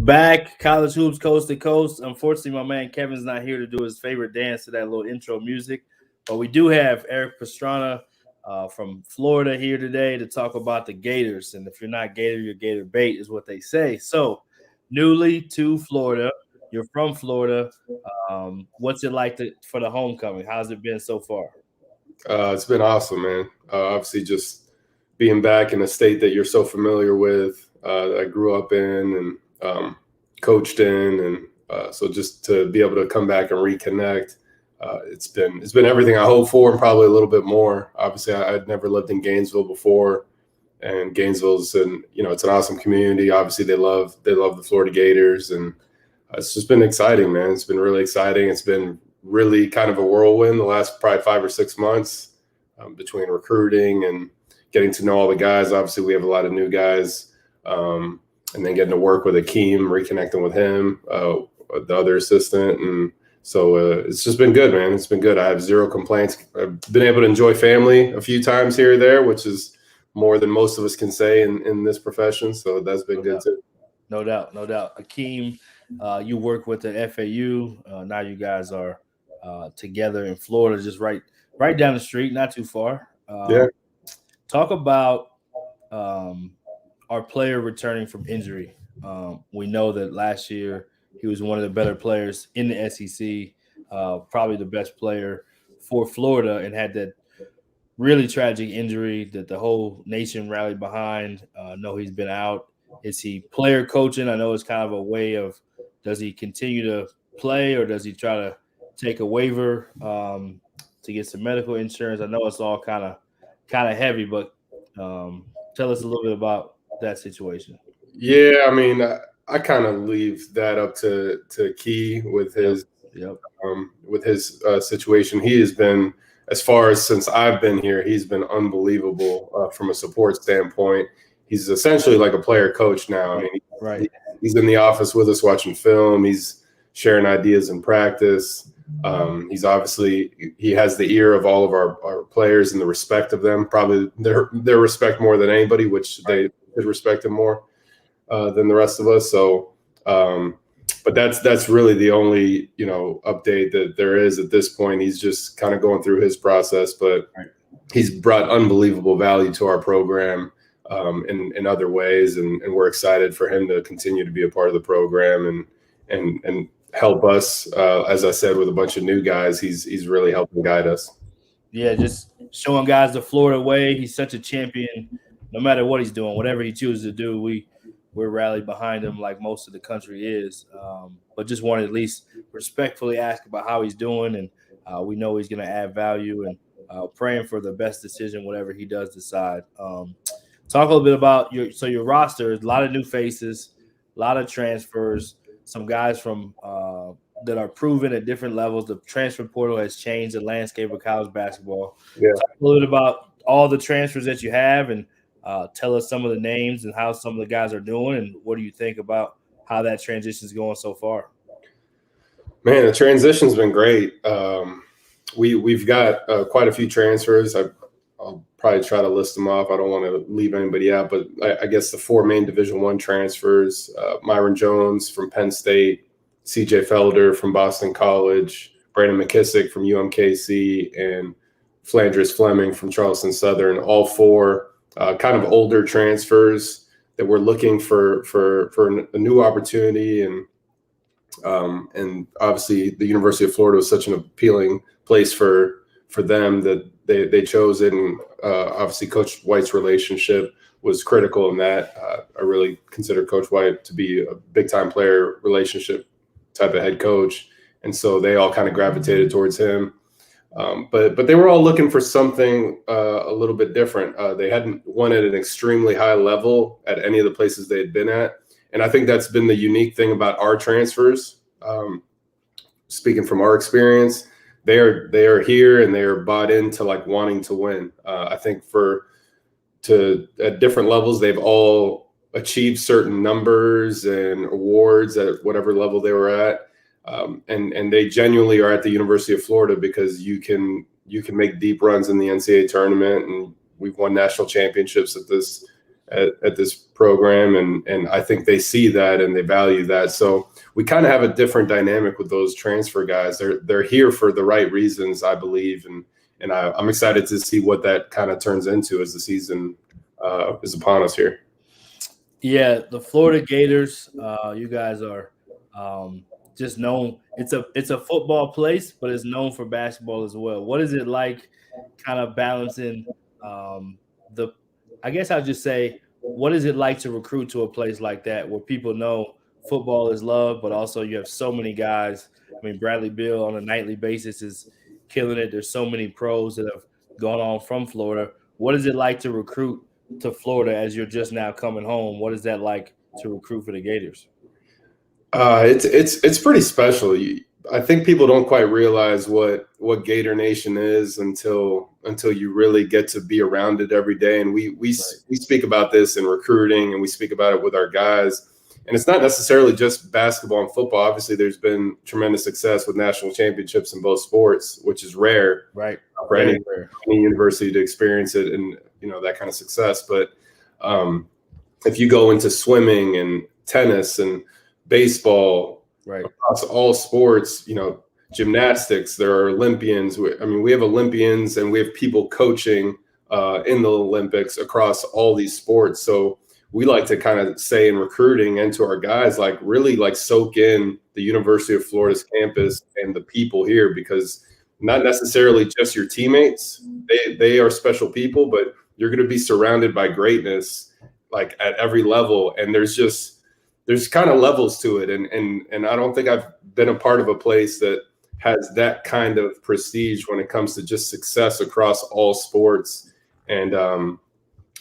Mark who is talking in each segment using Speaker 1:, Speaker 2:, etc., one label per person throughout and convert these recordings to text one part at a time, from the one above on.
Speaker 1: Back, college hoops coast to coast. Unfortunately, my man Kevin's not here to do his favorite dance to that little intro music, but we do have Erik Pastrana from Florida here today to talk about the Gators. And if you're not Gator, you're Gator bait, is what they say. So, newly to Florida, you're from Florida. What's it like for the homecoming? How's it been so far?
Speaker 2: It's been awesome, man. Obviously, just being back in a state that you're so familiar with, that I grew up in and coached in, and so just to be able to come back and reconnect, it's been everything I hoped for and probably a little bit more. Obviously, I'd never lived in Gainesville before, and Gainesville's it's an awesome community. Obviously, they love the Florida Gators, and it's just been exciting, man. It's been really exciting. It's been really kind of a whirlwind the last probably 5 or 6 months, between recruiting and getting to know all the guys. Obviously, we have a lot of new guys, and then getting to work with Akeem, reconnecting with him, the other assistant. And so it's just been good, man. It's been good. I have zero complaints. I've been able to enjoy family a few times here or there, which is more than most of us can say in this profession. So that's been good too.
Speaker 1: No doubt. Akeem, you work with the FAU. Now you guys are together in Florida, just right down the street, not too far.
Speaker 2: Yeah.
Speaker 1: Talk about our player returning from injury. We know that last year he was one of the better players in the SEC, probably the best player for Florida, and had that really tragic injury that the whole nation rallied behind. No, he's been out. Is he player coaching? I know it's kind of a way of, does he continue to play or does he try to take a waiver to get some medical insurance? I know it's all kind of heavy, but tell us a little bit about that situation.
Speaker 2: Yeah, I mean, I kind of leave that up to Key with his situation. He has been, as far as since I've been here, he's been unbelievable from a support standpoint. He's essentially like a player coach now. I mean, he's in the office with us watching film. He's sharing ideas in practice. He has the ear of all of our players and the respect of them, probably their respect more than anybody, which they should respect him more than the rest of us. So, but that's really the only, update that there is at this point. He's just kind of going through his process, but he's brought unbelievable value to our program in other ways. And we're excited for him to continue to be a part of the program and help us, as I said, with a bunch of new guys. He's really helping guide us.
Speaker 1: Yeah, just showing guys the Florida way. He's such a champion. No matter what he's doing, whatever he chooses to do, we're rallied behind him like most of the country is. But just wanted to at least respectfully ask about how he's doing, and we know he's going to add value, and praying for the best decision, whatever he does decide. Talk a little bit about your roster. A lot of new faces, a lot of transfers. Some guys from that are proven at different levels. The transfer portal has changed the landscape of college basketball.
Speaker 2: Yeah.
Speaker 1: Talk a little bit about all the transfers that you have, and tell us some of the names and how some of the guys are doing, and what do you think about how that transition is going so far?
Speaker 2: Man, the transition's been great. We've got quite a few transfers. I'll probably try to list them off. I don't want to leave anybody out, but I guess the 4 main Division I transfers: Myron Jones from Penn State, C.J. Felder from Boston College, Brandon McKissick from UMKC, and Flanders Fleming from Charleston Southern. All 4 kind of older transfers that we're looking for a new opportunity, and obviously the University of Florida was such an appealing place for them that they chose it. And obviously Coach White's relationship was critical in that. I really consider Coach White to be a big-time player relationship type of head coach, and so they all kind of gravitated towards him. But they were all looking for something a little bit different. They hadn't won at an extremely high level at any of the places they had been at, and I think that's been the unique thing about our transfers. Speaking from our experience, they are here and they are bought into like wanting to win. I think at different levels, they've all achieved certain numbers and awards at whatever level they were at. And they genuinely are at the University of Florida because you can make deep runs in the NCAA tournament, and we've won national championships at at this program, and I think they see that and they value that. So we kind of have a different dynamic with those transfer guys. They're here for the right reasons, I believe, and I'm excited to see what that kind of turns into as the season is upon us here.
Speaker 1: Yeah, the Florida Gators, you guys are just known. It's a football place, but it's known for basketball as well. What is it like, kind of balancing I guess I'll just say, what is it like to recruit to a place like that where people know football is love, but also you have so many guys? I mean, Bradley Beal on a nightly basis is killing it. There's so many pros that have gone on from Florida. What is it like to recruit to Florida as you're just now coming home? What is that like to recruit for the Gators?
Speaker 2: It's pretty special. I think people don't quite realize what Gator Nation is until you really get to be around it every day. And we speak about this in recruiting, and we speak about it with our guys. And it's not necessarily just basketball and football. Obviously, there's been tremendous success with national championships in both sports, which is rare,
Speaker 1: right,
Speaker 2: for any university to experience it, and that kind of success. But if you go into swimming and tennis and baseball,
Speaker 1: right,
Speaker 2: across all sports, gymnastics, there are Olympians. We have Olympians, and we have people coaching in the Olympics across all these sports. So we like to kind of say in recruiting and to our guys, like really like soak in the University of Florida's campus and the people here, because not necessarily just your teammates, they are special people, but you're going to be surrounded by greatness, like at every level. And there's kind of levels to it. And I don't think I've been a part of a place that has that kind of prestige when it comes to just success across all sports. And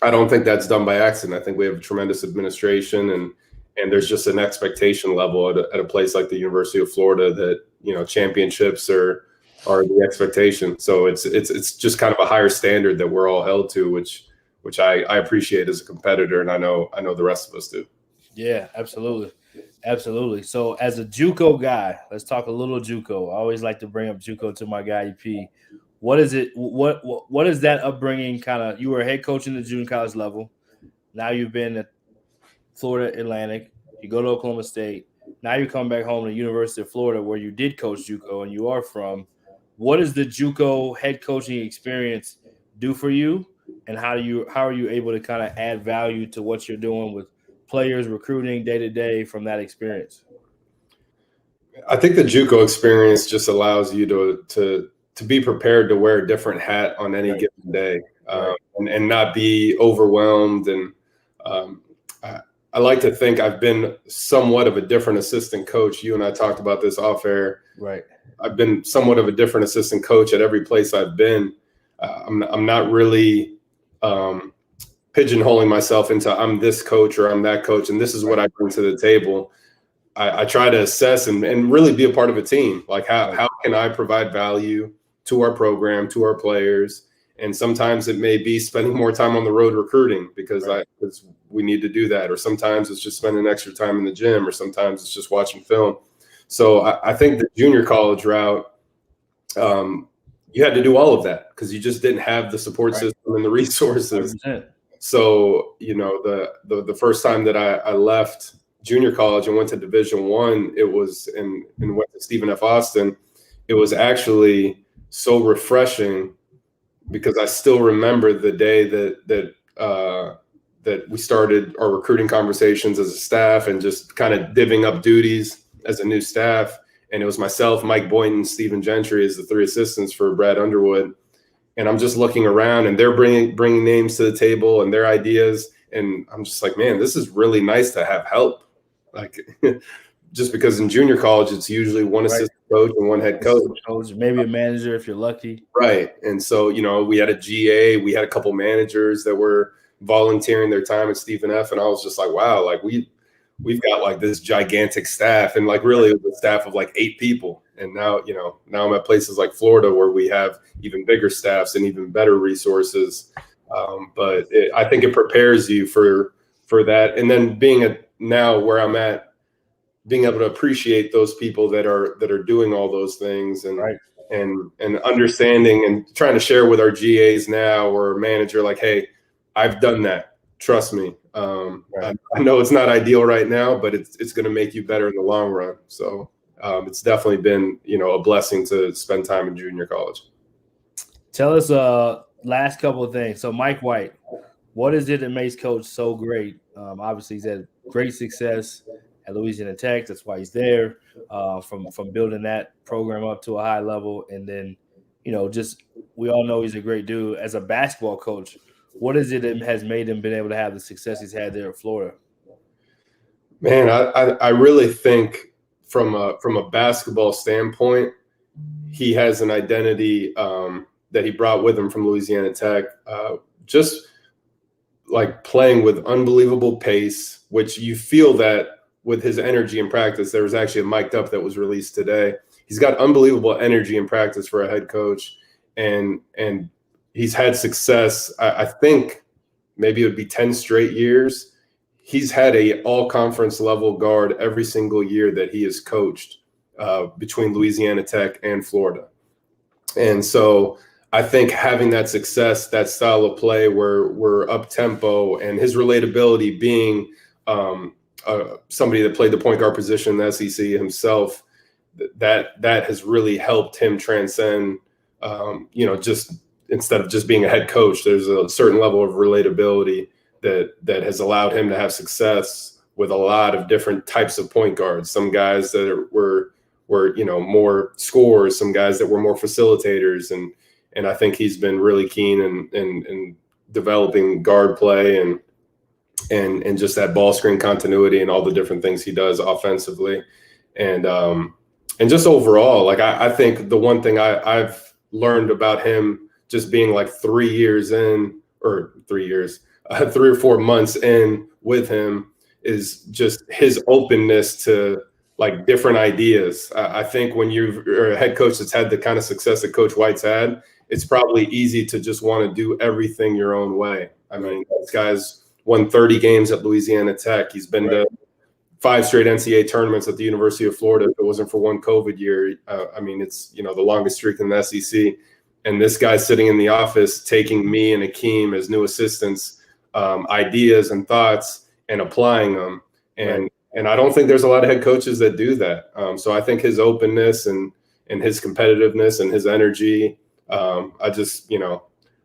Speaker 2: I don't think that's done by accident. I think we have a tremendous administration, and there's just an expectation level at a place like the University of Florida that, championships are the expectation. So it's just kind of a higher standard that we're all held to, which I appreciate as a competitor, and I know the rest of us do.
Speaker 1: Yeah, absolutely. Absolutely. So as a JUCO guy, let's talk a little JUCO. I always like to bring up JUCO to my guy EP. What is it? What is that upbringing kind of? You were a head coach in the junior college level. Now you've been at Florida Atlantic. You go to Oklahoma State. Now you come back home to the University of Florida, where you did coach JUCO and you are from. What does the JUCO head coaching experience do for you, and how are you able to kind of add value to what you're doing with players, recruiting day to day from that experience?
Speaker 2: I think the JUCO experience just allows you to be prepared to wear a different hat on any given day, and not be overwhelmed. And I like to think I've been somewhat of a different assistant coach. You and I talked about this off air.
Speaker 1: Right.
Speaker 2: I've been somewhat of a different assistant coach at every place I've been. I'm not really pigeonholing myself into I'm this coach or I'm that coach, and this is what I bring to the table. I try to assess and really be a part of a team. Like how can I provide value to our program, to our players? And sometimes it may be spending more time on the road recruiting because we need to do that. Or sometimes it's just spending extra time in the gym, or sometimes it's just watching film. So I think the junior college route, you had to do all of that because you just didn't have the support system and the resources. 100%. So, the first time that I left junior college and went to Division I, it was and went to Stephen F. Austin. It was actually so refreshing because I still remember the day that we started our recruiting conversations as a staff and just kind of divvying up duties as a new staff. And it was myself, Mike Boynton, Stephen Gentry as the three assistants for Brad Underwood. And I'm just looking around, and they're bringing names to the table and their ideas. And I'm just like, man, this is really nice to have help. Like, just because in junior college, it's usually one assistant coach and one head coach.
Speaker 1: Maybe a manager if you're lucky.
Speaker 2: Right. And so, we had a GA, we had a couple managers that were volunteering their time at Stephen F. And I was just like, wow, like we've got like this gigantic staff, and like really it was a staff of like 8 people. And now, now I'm at places like Florida where we have even bigger staffs and even better resources. But I think it prepares you for that. And then now where I'm at, being able to appreciate those people that are doing all those things and understanding and trying to share with our GAs now or manager, like, hey, I've done that. trust me. I know it's not ideal right now, but it's going to make you better in the long run. So it's definitely been, a blessing to spend time in junior college.
Speaker 1: Tell us last couple of things. So Mike White, what is it that makes Coach so great? Obviously, he's had great success at Louisiana Tech. That's why he's there, from building that program up to a high level. And then, just we all know he's a great dude. As a basketball coach, what is it that has made him been able to have the success he's had there at Florida?
Speaker 2: Man, I really think from a basketball standpoint, he has an identity that he brought with him from Louisiana Tech. Just like playing with unbelievable pace, which you feel that with his energy in practice. There was actually a mic'd up that was released today. He's got unbelievable energy in practice for a head coach, and he's had success. I think maybe it would be 10 straight years. He's had a all-conference level guard every single year that he has coached between Louisiana Tech and Florida. And so I think having that success, that style of play where we're up-tempo, and his relatability being somebody that played the point guard position in the SEC himself, that has really helped him transcend, just instead of just being a head coach, there's a certain level of relatability that has allowed him to have success with a lot of different types of point guards. Some guys that were more scorers, some guys that were more facilitators, and I think he's been really keen in developing guard play and just that ball screen continuity and all the different things he does offensively, and just overall, like I think the one thing I've learned about him, just being like 3 or 4 months in with him, is just his openness to like different ideas. I think when you're a head coach that's had the kind of success that Coach White's had, it's probably easy to just want to do everything your own way. I mean, this guy's won 30 games at Louisiana Tech. He's been to 5 straight NCAA tournaments at the University of Florida. If it wasn't for one COVID year, it's, the longest streak in the SEC. And this guy's sitting in the office taking me and Akeem as new assistants, ideas and thoughts, and applying them. And I don't think there's a lot of head coaches that do that. So I think his openness and his competitiveness and his energy,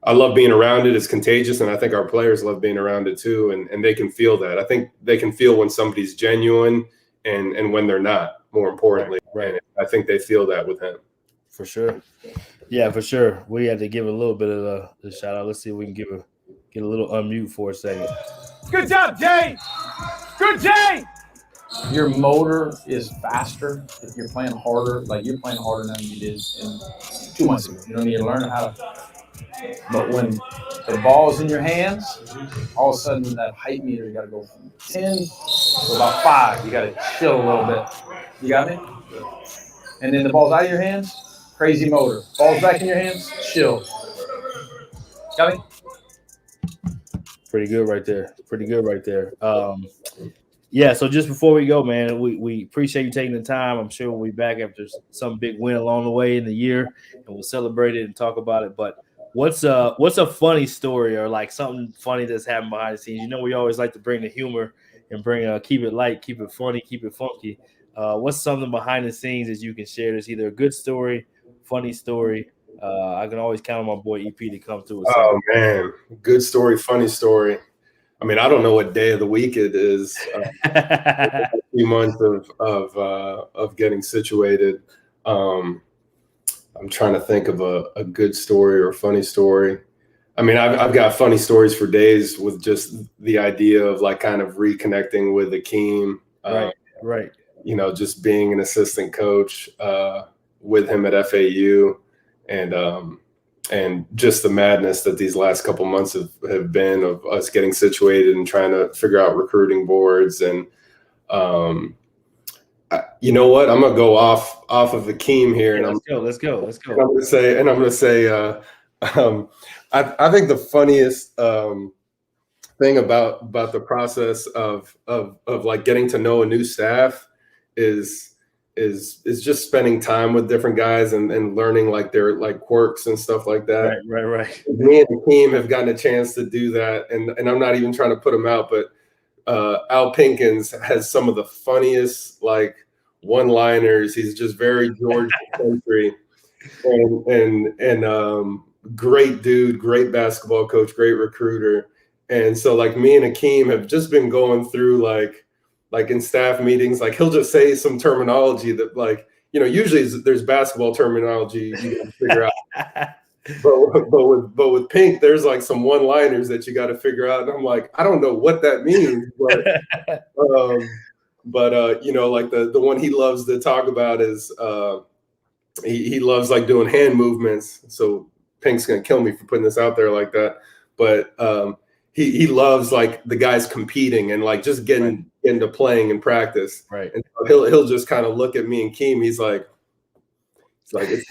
Speaker 2: I love being around it. It's contagious, and I think our players love being around it too, and they can feel that. I think they can feel when somebody's genuine and when they're not, more importantly. Right. I think they feel that with him.
Speaker 1: For sure. Yeah, for sure. We had to give a little bit of the shout out. Let's see if we can get a little unmute for a second.
Speaker 3: Good job, Jay. Good, Jay.
Speaker 4: Your motor is faster if you're playing harder. Like you're playing harder now than you did in 2 months ago. You don't need to learn how to. But when the ball's in your hands, all of a sudden that height meter, you got to go from 10 to about 5. You got to chill a little bit. You got me? And then the ball's out of your hands, crazy motor. Ball's back in your hands, chill. Got me?
Speaker 1: Pretty good right there. Yeah, so just before we go, man, we appreciate you taking the time. I'm sure we'll be back after some big win along the way in the year, and we'll celebrate it and talk about it. But what's a funny story or like something funny that's happened behind the scenes? We always like to bring the humor and keep it light, keep it funny, keep it funky. What's something behind the scenes that you can share that's either a good story, funny story? I can always count on my boy EP to come through.
Speaker 2: Oh man, good story, funny story. I mean, I don't know what day of the week it is. A few months of getting situated. I'm trying to think of a good story or a funny story. I mean, I've got funny stories for days with just the idea of like kind of reconnecting with Akeem.
Speaker 1: Right.
Speaker 2: Just being an assistant coach with him at FAU, and just the madness that these last couple months have been of us getting situated and trying to figure out recruiting boards. And you know what? I'm gonna go off of Akeem here, and
Speaker 1: let's go.
Speaker 2: And I'm gonna say, I think the funniest thing about the process of like getting to know a new staff is is just spending time with different guys and learning like their like quirks and stuff like that.
Speaker 1: Right.
Speaker 2: Me and the team have gotten a chance to do that, and I'm not even trying to put him out, but Al Pinkins has some of the funniest like one-liners. He's just very Georgia country, and great dude, great basketball coach, great recruiter. And so like me and Akeem have just been going through like in staff meetings, like he'll just say some terminology that like, you know, usually there's basketball terminology you got to figure out. But with Pink, there's like some one-liners that you got to figure out. And I'm like, I don't know what that means, but you know, like the one he loves to talk about is he loves like doing hand movements. So Pink's gonna kill me for putting this out there like that. But he loves like the guys competing and like just getting into playing and practice.
Speaker 1: Right.
Speaker 2: And so he'll just kind of look at me and Keem. He's like, it's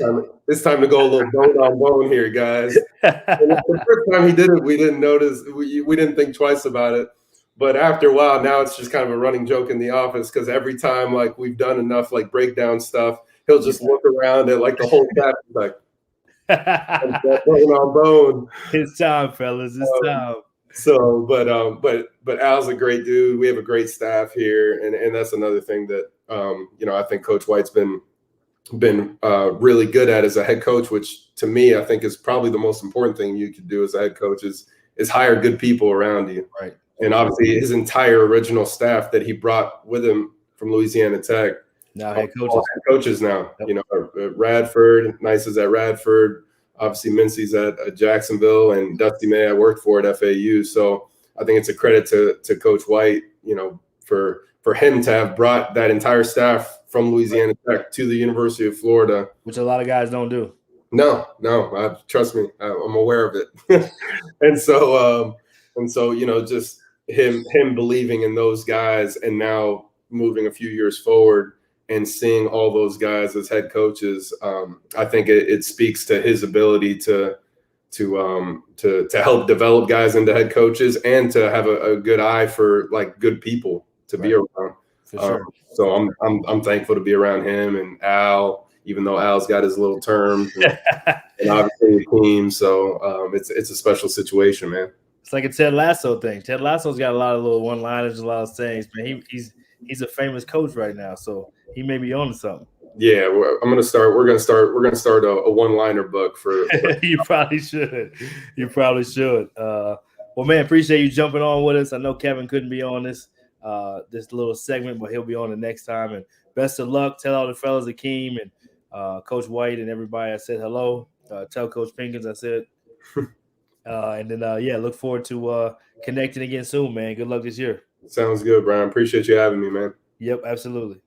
Speaker 2: time to go a little bone on bone here, guys. And the first time he did it, we didn't notice. We didn't think twice about it. But after a while, now it's just kind of a running joke in the office because every time like we've done enough like breakdown stuff, he'll just look around at like the whole staff like bone on bone.
Speaker 1: It's time, fellas. It's time.
Speaker 2: So, but Al's a great dude. We have a great staff here, and that's another thing that you know, I think Coach White's been really good at as a head coach, which to me I think is probably the most important thing you could do as a head coach is hire good people around you.
Speaker 1: Right.
Speaker 2: And obviously his entire original staff that he brought with him from Louisiana Tech.
Speaker 1: Now head
Speaker 2: coaches now.
Speaker 1: Yep.
Speaker 2: You know, Radford, Nice is at Radford. Obviously Mincy's at Jacksonville, and Dusty May I worked for at FAU. So I think it's a credit to Coach White, you know, for him to have brought that entire staff from Louisiana Tech to the University of Florida,
Speaker 1: which a lot of guys don't do.
Speaker 2: No, trust me, I'm aware of it. and so you know, just him believing in those guys, and now moving a few years forward and seeing all those guys as head coaches, I think it speaks to his ability to help develop guys into head coaches and to have a good eye for like good people to be around.
Speaker 1: For sure.
Speaker 2: So I'm thankful to be around him and Al, even though Al's got his little terms and obviously the team. So it's a special situation, man. It's
Speaker 1: like a Ted Lasso thing. Ted Lasso's got a lot of little one-liners, a lot of sayings, man. He's a famous coach right now, so he may be on to something.
Speaker 2: Yeah, we're gonna start a one-liner book for
Speaker 1: You probably should. Well, man, appreciate you jumping on with us. I know Kevin couldn't be on this little segment, but he'll be on the next time. And best of luck. Tell all the fellas, Akeem and Coach White and everybody I said hello. Tell Coach Pinkins I said. And then look forward to connecting again soon, man. Good luck this year.
Speaker 2: Sounds good, Brian. Appreciate you having me, man.
Speaker 1: Yep, absolutely.